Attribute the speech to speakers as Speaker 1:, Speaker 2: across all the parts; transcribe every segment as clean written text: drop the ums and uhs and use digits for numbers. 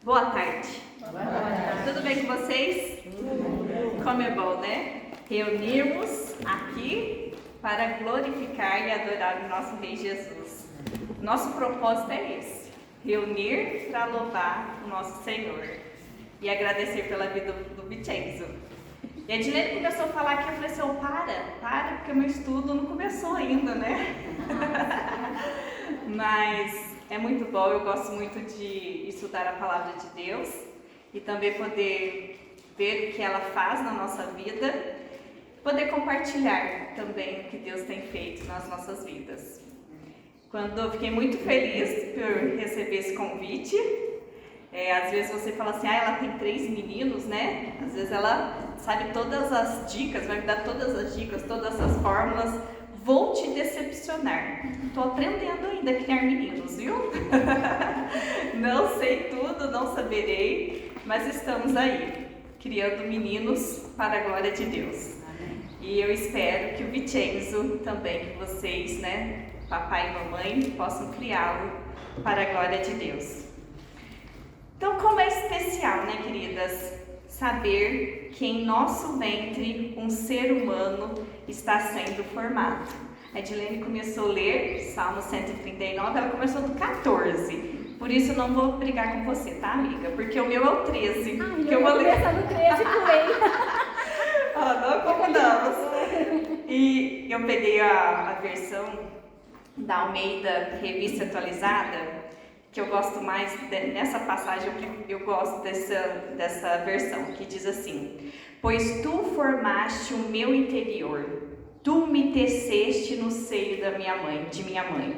Speaker 1: Boa tarde.
Speaker 2: Boa tarde.
Speaker 1: Tudo bem com vocês? Como é bom, né? Reunirmos aqui para glorificar e adorar o nosso Rei Jesus. Nosso propósito é esse: reunir para louvar o nosso Senhor e agradecer pela vida do Vincenzo. E a Edilene começou a falar aqui, eu falei assim, para, porque o meu estudo não começou ainda, né? Mas é muito bom, eu gosto muito de estudar a Palavra de Deus e também poder ver o que ela faz na nossa vida, poder compartilhar também o que Deus tem feito nas nossas vidas. Quando eu fiquei muito feliz por receber esse convite, às vezes você fala assim, ela tem 3 meninos, né? Às vezes ela sabe todas as dicas, vai me dar todas as dicas, todas as fórmulas. Vou te decepcionar. Estou aprendendo ainda a criar meninos, viu? Não sei tudo, não saberei, mas estamos aí, criando meninos para a glória de Deus. E eu espero que o Vincenzo também, que vocês, né, papai e mamãe, possam criá-lo para a glória de Deus. Então, como é especial, né, queridas, saber que em nosso ventre um ser humano está sendo formado. A Edilene começou a ler Salmo 139, ela começou do 14. Por isso eu não vou brigar com você, tá, amiga? Porque o meu é o 13. Que eu vou ler.
Speaker 2: No 13 também.
Speaker 1: Não concordamos. E eu peguei a versão da Almeida Revista Atualizada, que eu gosto mais, nessa passagem eu gosto dessa versão, que diz assim: pois tu formaste o meu interior, tu me teceste no seio de minha mãe.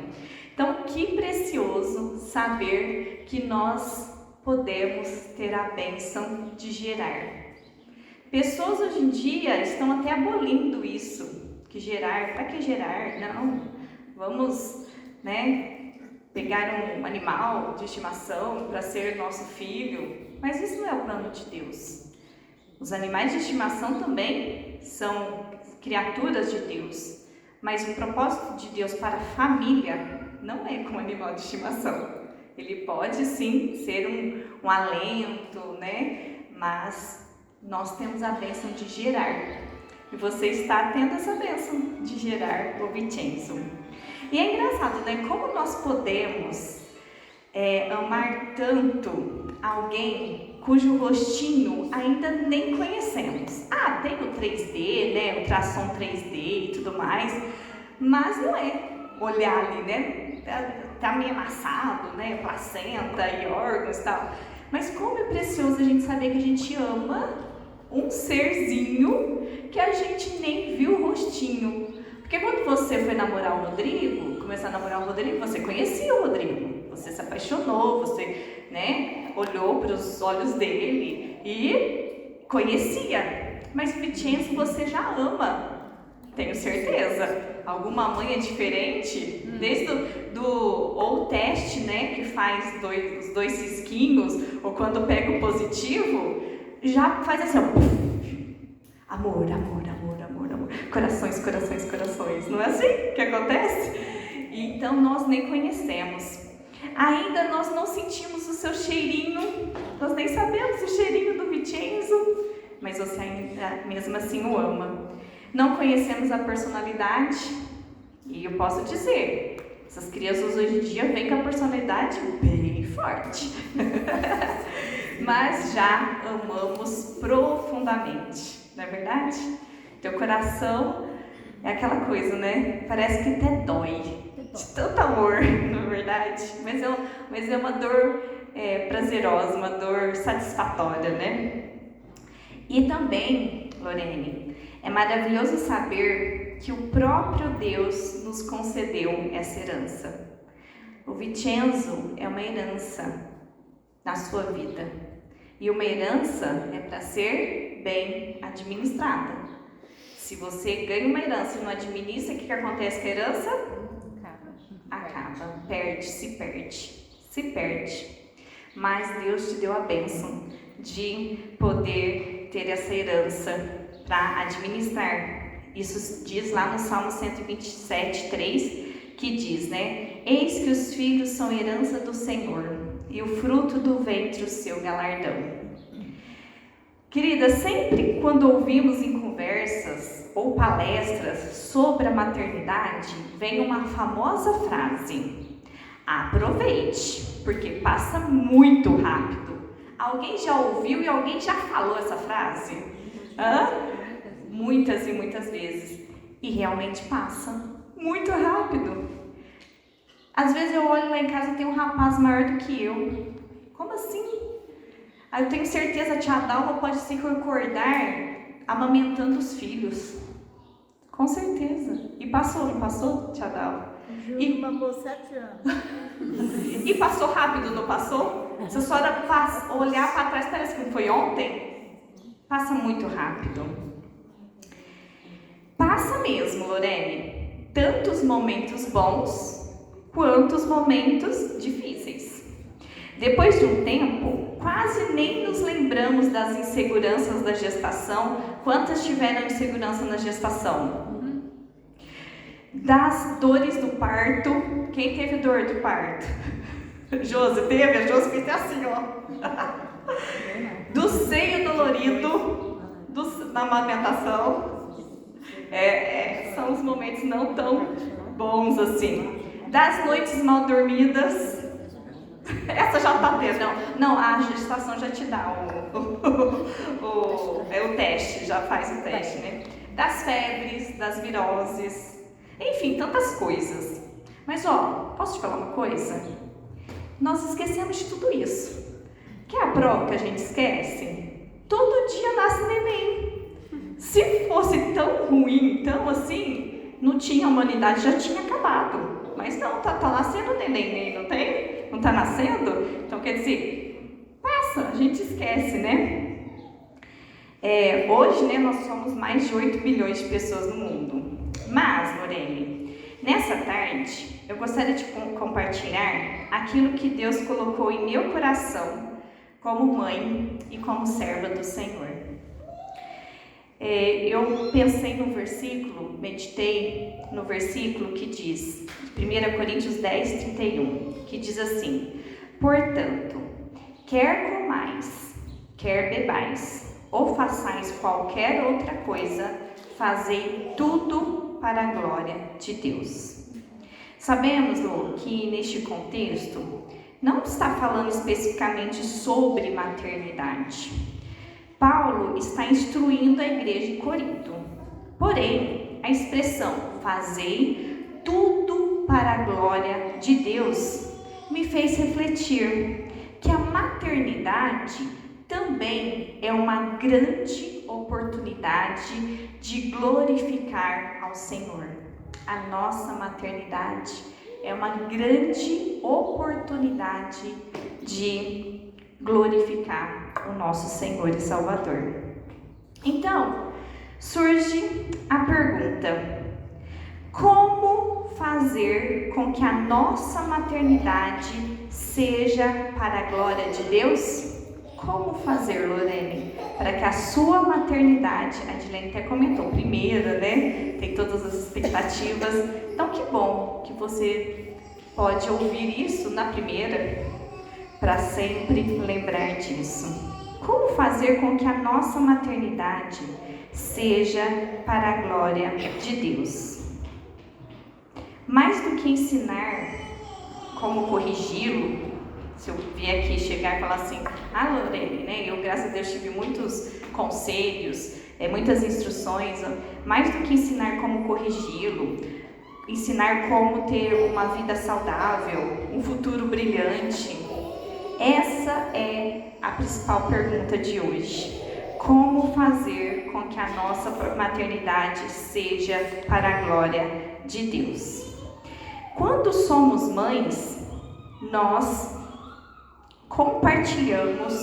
Speaker 1: Então, que precioso saber que nós podemos ter a bênção de gerar. Pessoas hoje em dia estão até abolindo isso, que gerar, para que gerar? Não, vamos, né, pegar um animal de estimação para ser nosso filho, mas isso não é o plano de Deus. Os animais de estimação também são criaturas de Deus, mas o propósito de Deus para a família não é como animal de estimação. Ele pode sim ser um alento, né? Mas nós temos a bênção de gerar, e você está tendo essa bênção de gerar o Vincenzo. E é engraçado, né? Como nós podemos amar tanto alguém cujo rostinho ainda nem conhecemos. Tem o 3D, né? O ultrassom 3D e tudo mais, mas não é olhar ali, né? Tá meio amassado, né? Placenta e órgãos e tal. Mas como é precioso a gente saber que a gente ama um serzinho que a gente nem viu o rostinho. Porque quando você foi namorar o Rodrigo, começar a namorar o Rodrigo, você conhecia o Rodrigo, você se apaixonou, você, né, olhou para os olhos dele e conhecia. Mas o Vincenzo você já ama, tenho certeza. Alguma mãe é diferente, desde ou o teste, né, que faz os 2 cisquinhos, ou quando pega o positivo, já faz assim, ó, amor. Corações, não é assim que acontece? Então nós nem conhecemos, ainda nós não sentimos o seu cheirinho, nós nem sabemos o cheirinho do Vincenzo, mas você ainda mesmo assim o ama. Não conhecemos a personalidade, e eu posso dizer, essas crianças hoje em dia vêm com a personalidade bem forte, mas já amamos profundamente, não é verdade? Teu coração é aquela coisa, né? Parece que até dói de tanto amor, não é verdade? Mas é uma dor prazerosa, uma dor satisfatória, né? E também, Lorene, é maravilhoso saber que o próprio Deus nos concedeu essa herança. O Vincenzo é uma herança na sua vida. E uma herança é para ser bem administrada. Se você ganha uma herança e não administra, o que acontece com a herança? Acaba, se perde. Mas Deus te deu a bênção de poder ter essa herança para administrar. Isso diz lá no Salmo 127, 3, que diz, né? Eis que os filhos são herança do Senhor, e o fruto do ventre o seu galardão. Querida, sempre quando ouvimos em conversas ou palestras sobre a maternidade, vem uma famosa frase: aproveite, porque passa muito rápido. Alguém já ouviu e alguém já falou essa frase? Muitas e muitas vezes. E realmente passa muito rápido. Às vezes eu olho lá em casa e tem um rapaz maior do que eu. Como assim? Aí eu tenho certeza que a tia Dalva pode se recordar amamentando os filhos. Com certeza. E passou, não passou, tia Dalva?
Speaker 2: Júlio mamou 7 anos.
Speaker 1: E passou rápido, não passou? Se a senhora olhar para trás, parece que foi ontem. Passa muito rápido. Passa mesmo, Lorene. Tanto os momentos bons, quanto os momentos difíceis. Depois de um tempo, quase nem nos lembramos das inseguranças da gestação. Quantas tiveram insegurança na gestação? Das dores do parto. Quem teve dor do parto? Josi teve? A Josi fez assim, ó. Do seio dolorido, da amamentação. São os momentos não tão bons assim. Das noites mal dormidas. Essa já tá tendo. Não, a gestação já te dá o teste, já faz o teste, né? Das febres, das viroses, enfim, tantas coisas. Mas posso te falar uma coisa? Nós esquecemos de tudo isso. Quer a prova que a gente esquece? Todo dia nasce neném. Se fosse tão ruim, tão assim, não tinha humanidade, já tinha acabado. Mas não, tá nascendo neném, não tem? Não tá nascendo? Então quer dizer, passa, a gente esquece, né? Hoje, né, nós somos mais de 8 bilhões de pessoas no mundo. Mas, Lorene, nessa tarde, eu gostaria de compartilhar aquilo que Deus colocou em meu coração como mãe e como serva do Senhor. Eu pensei no versículo, meditei no versículo que diz, 1 Coríntios 10, 31, que diz assim: portanto, quer comais, quer bebais, ou façais qualquer outra coisa, fazei tudo para a glória de Deus. Sabemos, Lu, que neste contexto não está falando especificamente sobre maternidade. Paulo está instruindo a igreja em Corinto. Porém, a expressão fazei tudo para a glória de Deus me fez refletir que a maternidade também é uma grande oportunidade de glorificar ao Senhor. A nossa maternidade é uma grande oportunidade de glorificar o nosso Senhor e Salvador. Então, surge a pergunta: como fazer com que a nossa maternidade seja para a glória de Deus? Como fazer, Lorene, para que a sua maternidade, a Dilene até comentou, primeira, né? Tem todas as expectativas. Então, que bom que você pode ouvir isso na primeira, para sempre lembrar disso. Como fazer com que a nossa maternidade seja para a glória de Deus? Mais do que ensinar como corrigi-lo, se eu vier aqui chegar e falar assim, Lorene, né? Eu, graças a Deus, tive muitos conselhos, muitas instruções, mais do que ensinar como corrigi-lo, ensinar como ter uma vida saudável, um futuro brilhante. Essa é a principal pergunta de hoje. Como fazer com que a nossa maternidade seja para a glória de Deus? Quando somos mães, nós compartilhamos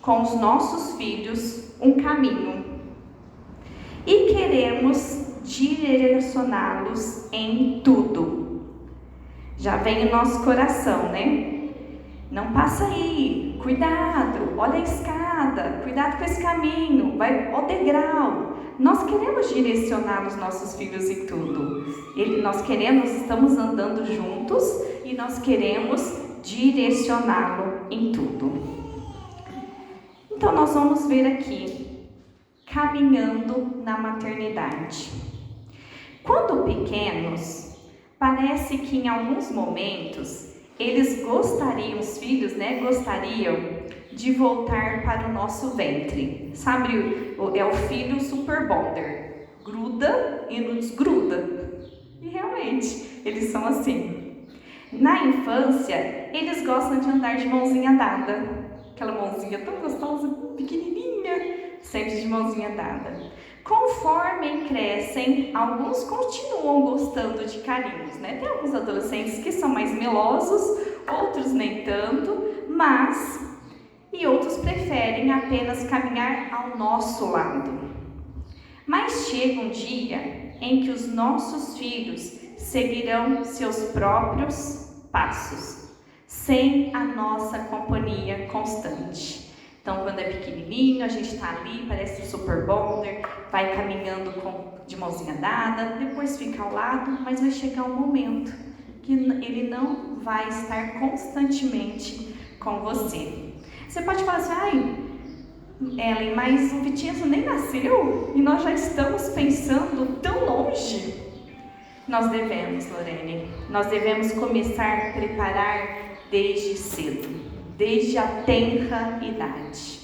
Speaker 1: com os nossos filhos um caminho e queremos direcioná-los em tudo. Já vem o nosso coração, né? Não passa aí, cuidado, olha a escada, cuidado com esse caminho, vai ao degrau. Nós queremos direcionar os nossos filhos em tudo. Estamos andando juntos e nós queremos direcioná-lo em tudo. Então nós vamos ver aqui, caminhando na maternidade. Quando pequenos, parece que em alguns momentos eles gostariam, os filhos, gostariam de voltar para o nosso ventre. Sabe, é o filho super bonder, gruda e não desgruda. E realmente, eles são assim. Na infância, eles gostam de andar de mãozinha dada. Aquela mãozinha tão gostosa, pequenininha, sempre de mãozinha dada. Conforme crescem, alguns continuam gostando de carinhos, Tem alguns adolescentes que são mais melosos, outros nem tanto, e outros preferem apenas caminhar ao nosso lado. Mas chega um dia em que os nossos filhos seguirão seus próprios passos, sem a nossa companhia constante. Então, quando é pequenininho, a gente está ali, parece um super bonder, vai caminhando de mãozinha dada, depois fica ao lado, mas vai chegar um momento que ele não vai estar constantemente com você. Você pode falar assim, Ellen, mas o Vitinho nem nasceu e nós já estamos pensando tão longe. Nós devemos, Lorene, nós devemos começar a preparar desde cedo, desde a tenra idade.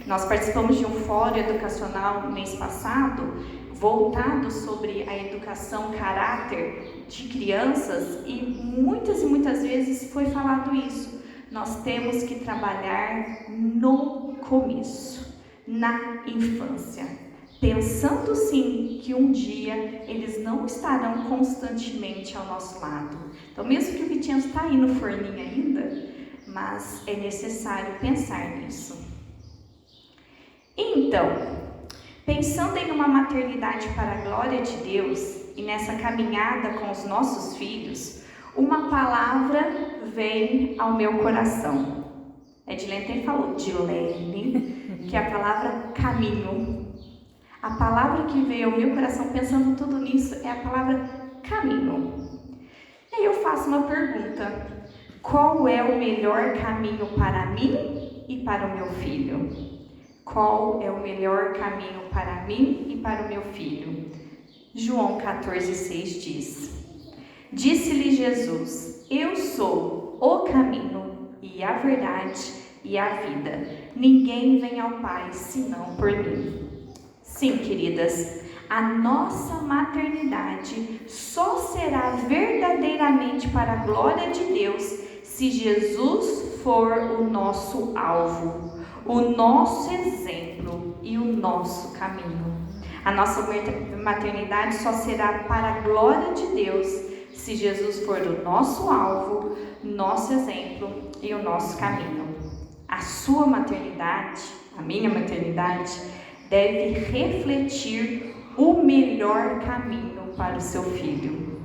Speaker 1: Nós participamos de um fórum educacional no mês passado, voltado sobre a educação caráter de crianças, e muitas vezes foi falado isso. Nós temos que trabalhar no começo, na infância, pensando sim que um dia eles não estarão constantemente ao nosso lado. Então, mesmo que o Vitinho está aí no forninho ainda, mas é necessário pensar nisso. Então, pensando em uma maternidade para a glória de Deus e nessa caminhada com os nossos filhos, uma palavra vem ao meu coração. Edilene até falou de leve, que é a palavra caminho. A palavra que veio ao meu coração pensando tudo nisso é a palavra caminho. E aí eu faço uma pergunta: qual é o melhor caminho para mim e para o meu filho? Qual é o melhor caminho para mim e para o meu filho? João 14,6 diz: Disse-lhe Jesus: Eu sou o caminho e a verdade e a vida. Ninguém vem ao Pai senão por mim. Sim, queridas, a nossa maternidade só será verdadeiramente para a glória de Deus se Jesus for o nosso alvo, o nosso exemplo e o nosso caminho. A nossa maternidade só será para a glória de Deus se Jesus for o nosso alvo, nosso exemplo e o nosso caminho. A sua maternidade, a minha maternidade, deve refletir o melhor caminho para o seu filho.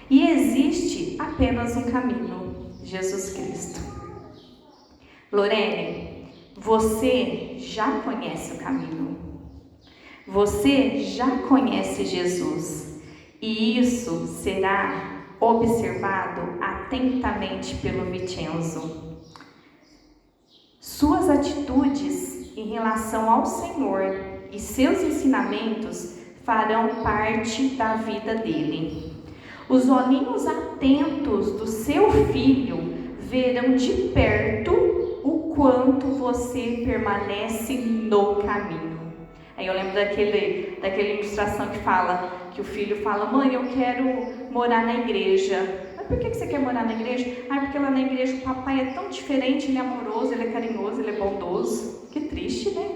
Speaker 1: E existe apenas um caminho: Jesus Cristo. Lorene, você já conhece o caminho. Você já conhece Jesus. E isso será observado atentamente pelo Vicenzo. Suas atitudes em relação ao Senhor e seus ensinamentos farão parte da vida dele. Os olhinhos atentos do seu filho verão de perto o quanto você permanece no caminho. Aí eu lembro daquela ilustração que fala, que o filho fala: mãe, eu quero morar na igreja. Mas por que você quer morar na igreja? Porque lá na igreja o papai é tão diferente, ele é amoroso, ele é carinhoso, ele é bondoso. Que triste, né?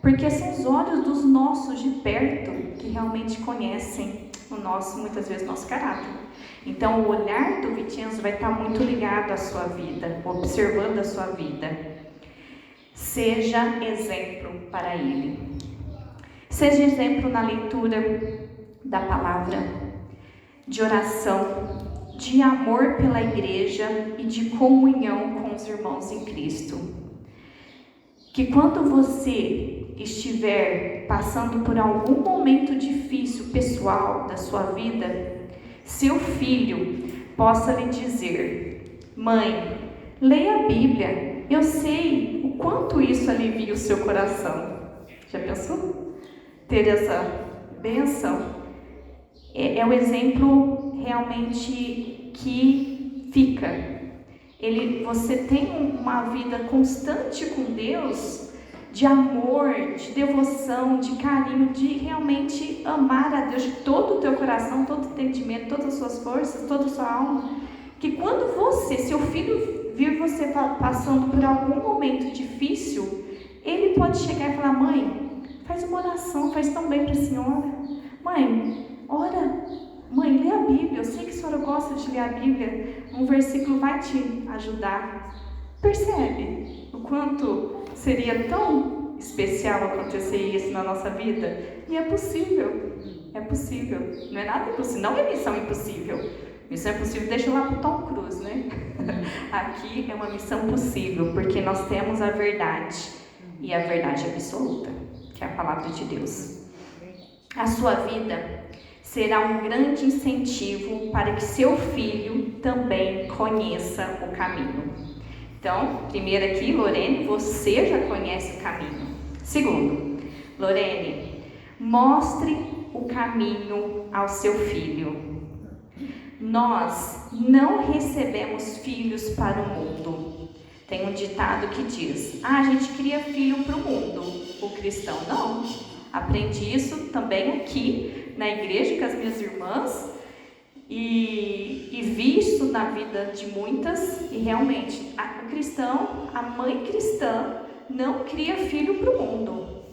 Speaker 1: Porque são os olhos dos nossos de perto que realmente conhecem muitas vezes, nosso caráter. Então, o olhar do Vicenzo vai estar muito ligado à sua vida, observando a sua vida. Seja exemplo para ele. Seja exemplo na leitura da palavra, de oração, de amor pela igreja e de comunhão com os irmãos em Cristo. Que quando você estiver passando por algum momento difícil pessoal da sua vida, seu filho possa lhe dizer: mãe, Leia a Bíblia. Eu sei o quanto isso alivia o seu coração. Já pensou? Ter essa bênção é o exemplo realmente que fica. Você tem uma vida constante com Deus, de amor, de devoção, de carinho, de realmente amar a Deus de todo o teu coração, todo o entendimento, todas as suas forças, toda a sua alma, que quando seu filho vir você passando por algum momento difícil, ele pode chegar e falar: mãe, faz uma oração, faz tão bem para a senhora. Mãe, ora. Mãe, lê a Bíblia. Eu sei que a senhora gosta de ler a Bíblia. Um versículo vai te ajudar. Percebe o quanto seria tão especial acontecer isso na nossa vida? E é possível. É possível. Não é nada impossível. Não é missão impossível. Missão impossível deixa lá para o Tom Cruise, né? Aqui é uma missão possível, porque nós temos a verdade. E a verdade absoluta, que é a palavra de Deus. A sua vida será um grande incentivo para que seu filho também conheça o caminho. Então, primeiro aqui, Lorene, você já conhece o caminho. Segundo, Lorene, mostre o caminho ao seu filho. Nós não recebemos filhos para o mundo. Tem um ditado que diz: a gente cria filho para o mundo. O cristão não. Aprendi isso também aqui na igreja com as minhas irmãs e vi isso na vida de muitas, e realmente o cristão, a mãe cristã não cria filho para o mundo.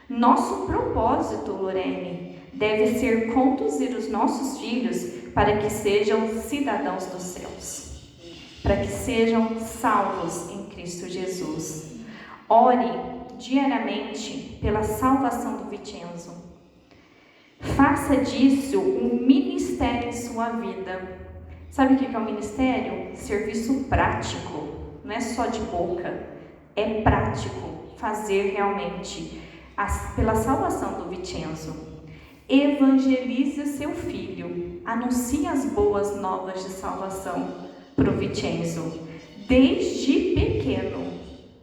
Speaker 1: Nosso propósito, Lorene, deve ser conduzir os nossos filhos para que sejam cidadãos dos céus, para que sejam salvos em Cristo Jesus. Ore diariamente pela salvação do Vincenzo. Faça disso um ministério em sua vida. Sabe o que é um ministério? Serviço prático. Não é só de boca. É prático. Fazer realmente pela salvação do Vincenzo. Evangelize o seu filho. Anuncie as boas novas de salvação para o Vincenzo. Desde pequeno.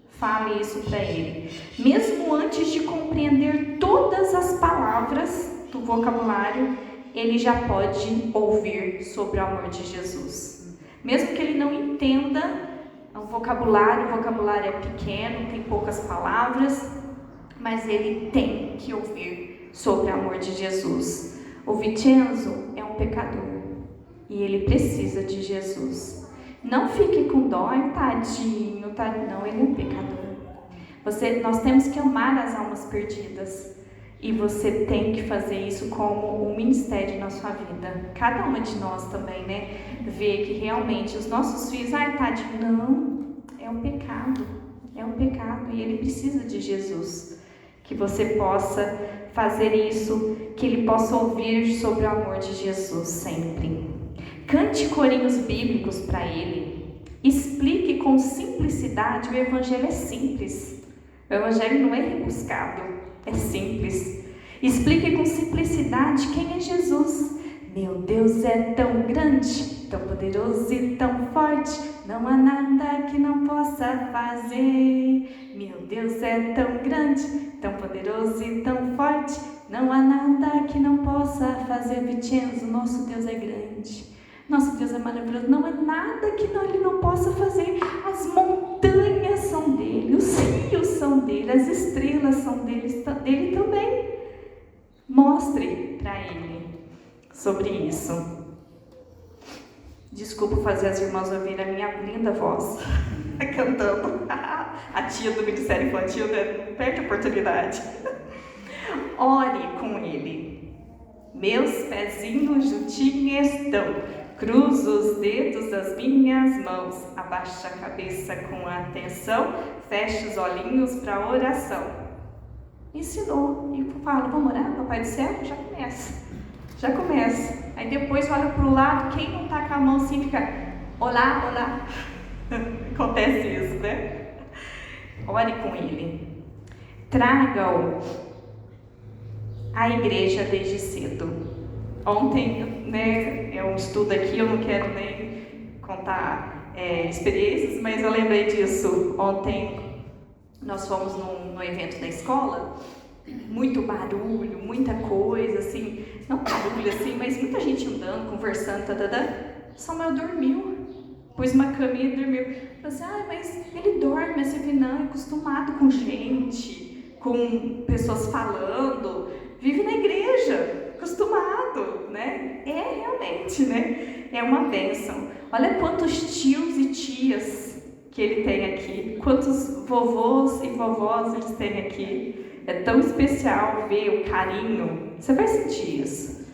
Speaker 1: Fale isso para ele. Mesmo antes de compreender todas as palavras do vocabulário, ele já pode ouvir sobre o amor de Jesus. Mesmo que ele não entenda o vocabulário é pequeno, tem poucas palavras, mas ele tem que ouvir sobre o amor de Jesus. O Vincenzo é um pecador e ele precisa de Jesus. Não fique com dó, tadinho, não, ele é um pecador. Nós temos que amar as almas perdidas. E você tem que fazer isso como um ministério na sua vida. Cada uma de nós também, né? Ver que realmente os nossos filhos, tadinho, não, é um pecado. É um pecado e ele precisa de Jesus. Que você possa fazer isso, que ele possa ouvir sobre o amor de Jesus sempre. Cante corinhos bíblicos para ele. Explique com simplicidade. O evangelho é simples. O evangelho não é rebuscado, é simples. Explique com simplicidade quem é Jesus. Meu Deus é tão grande, tão poderoso e tão forte, não há nada que não possa fazer. Meu Deus é tão grande, tão poderoso e tão forte, não há nada que não possa fazer. Vincenzo, nosso Deus é grande. Nosso Deus é maravilhoso, não é nada que ele não possa fazer. As montanhas são dele, os rios são dele, as estrelas são dele também. Mostre para ele sobre isso. Desculpa fazer as irmãs ouvirem a minha linda voz cantando. A tia do Ministério Infantil, né? Não perde a oportunidade. Ore com ele. Meus pezinhos juntinhos estão. Cruzo os dedos das minhas mãos, abaixa a cabeça com atenção, fecha os olhinhos para a oração. Ensinou, e fala, vamos orar, Papai do Céu? Já começa. Aí depois olha para o lado, quem não está com a mão assim fica, olá, olá. Acontece isso, né? Ore com ele. Traga-o à igreja desde cedo. Ontem, né, é um estudo aqui, eu não quero nem contar experiências, mas eu lembrei disso ontem. Nós fomos num evento da escola, muito barulho, muita coisa, assim, não barulho assim, mas muita gente andando, conversando, Samuel dormiu, pôs uma caminha e dormiu. Eu falei assim, mas ele dorme, assim, não, é acostumado com gente, com pessoas falando, vive na igreja, acostumado, né? É realmente, né? É uma bênção. Olha quantos tios e tias que ele tem aqui, quantos vovôs e vovós eles têm aqui. É tão especial ver o carinho. Você vai sentir isso.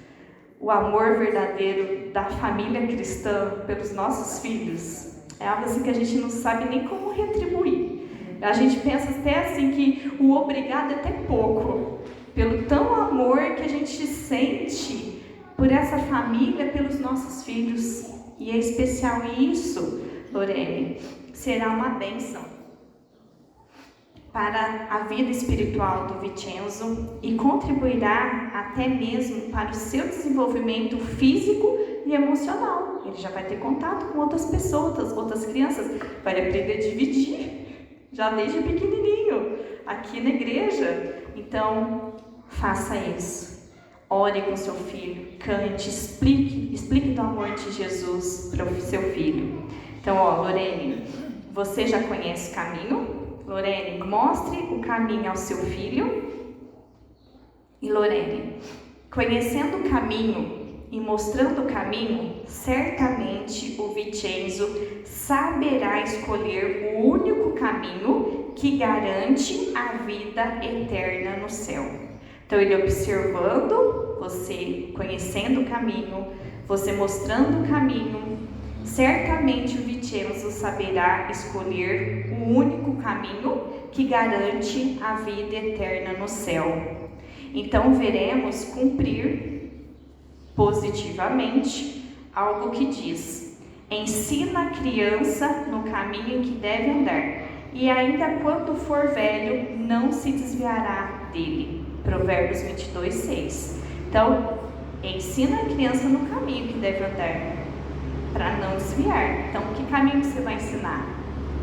Speaker 1: O amor verdadeiro da família cristã pelos nossos filhos é algo assim que a gente não sabe nem como retribuir. A gente pensa até assim que o obrigado é até pouco, pelo tão amor que a gente sente por essa família, pelos nossos filhos. E é especial isso, Lorene, será uma bênção para a vida espiritual do Vincenzo e contribuirá até mesmo para o seu desenvolvimento físico e emocional. Ele já vai ter contato com outras pessoas, outras crianças, vai aprender a dividir, já desde pequenininho, aqui na igreja. Então, faça isso. Ore com seu filho, cante, explique do amor de Jesus para o seu filho. Então, Lorene, você já conhece o caminho? Lorene, mostre o caminho ao seu filho. E Lorene, conhecendo o caminho e mostrando o caminho, certamente o Vincenzo saberá escolher o único caminho que garante a vida eterna no céu. Então, ele observando, você conhecendo o caminho, você mostrando o caminho, certamente o Vincenzo saberá escolher o único caminho que garante a vida eterna no céu. Então, veremos cumprir positivamente algo que diz: ensina a criança no caminho em que deve andar, e ainda quando for velho, não se desviará dele. Provérbios 22, 6. Então, ensina a criança no caminho que deve andar, para não desviar. Então, que caminho você vai ensinar?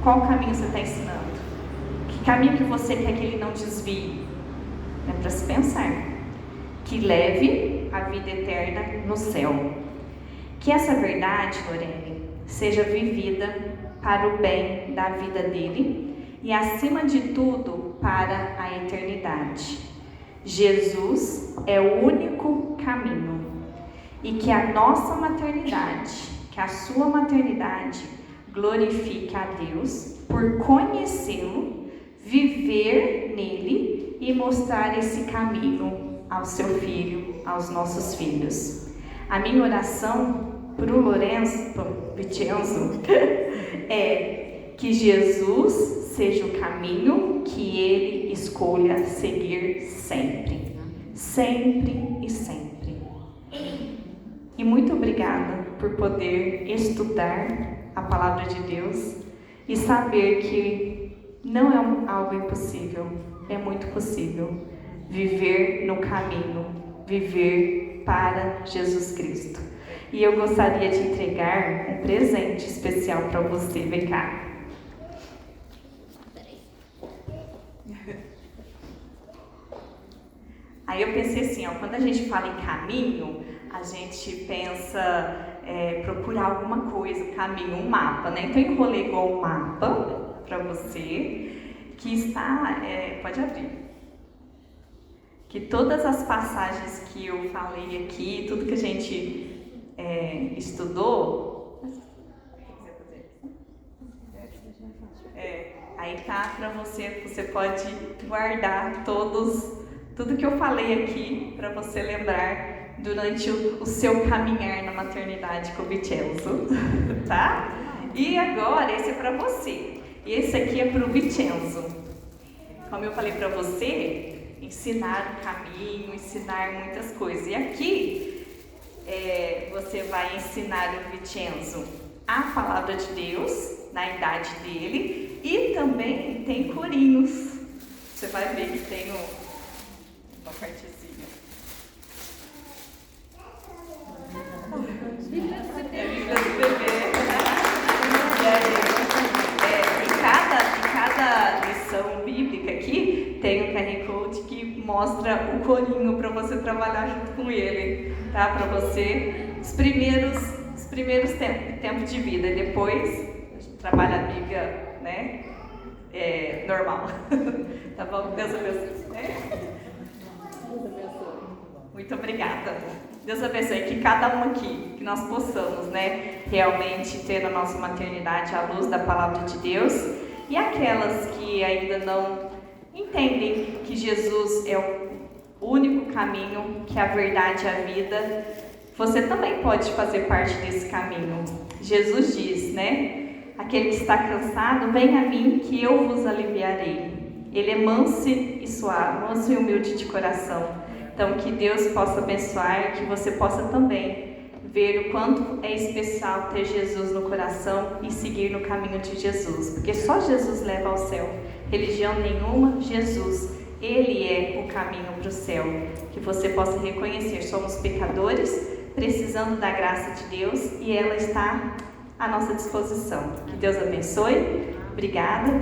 Speaker 1: Qual caminho você está ensinando? Que caminho que você quer que ele não desvie? É para se pensar. Que leve a vida eterna no céu. Que essa verdade, Lorene, seja vivida para o bem da vida dele e, acima de tudo, para a eternidade. Jesus é o único caminho. E que a nossa maternidade, que a sua maternidade glorifique a Deus por conhecê-lo, viver nele e mostrar esse caminho ao seu filho, aos nossos filhos. A minha oração para o Vincenzo é que Jesus seja o caminho que ele escolha seguir sempre, sempre e sempre. E muito obrigada por poder estudar a palavra de Deus e saber que não é algo impossível, é muito possível viver no caminho, viver para Jesus Cristo. E eu gostaria de entregar um presente especial para você. Vem cá. Aí eu pensei assim, quando a gente fala em caminho, a gente pensa procurar alguma coisa, caminho, um mapa, né? Então eu enrolei igual um mapa para você, que está, pode abrir, que todas as passagens que eu falei aqui, tudo que a gente estudou, aí tá para você pode guardar tudo que eu falei aqui para você lembrar durante o seu caminhar na maternidade com o Vincenzo, tá? E agora esse é para você, e esse aqui é para o Vincenzo. Como eu falei para você, ensinar o caminho, ensinar muitas coisas. E aqui você vai ensinar o Vincenzo a palavra de Deus na idade dele, e também tem corinhos. Você vai ver que tem uma partezinha. É a Bíblia do bebê. mostra o corinho para você trabalhar junto com ele, tá? Para você, os primeiros tempos de vida, e depois trabalha a Bíblia, né? Normal. Tá bom? Deus abençoe. Muito obrigada. Deus abençoe que cada um aqui, que nós possamos, né, realmente ter na nossa maternidade a luz da palavra de Deus, e aquelas que ainda não entendem que Jesus é o único caminho, que é a verdade e a vida, você também pode fazer parte desse caminho. Jesus diz, né? Aquele que está cansado, venha a mim que eu vos aliviarei. Ele é manso e suave, manso e humilde de coração. Então, que Deus possa abençoar, que você possa também ver o quanto é especial ter Jesus no coração e seguir no caminho de Jesus. Porque só Jesus leva ao céu. Religião nenhuma, Jesus. Ele é o caminho para o céu. Que você possa reconhecer, somos pecadores, precisando da graça de Deus e ela está à nossa disposição. Que Deus abençoe. Obrigada.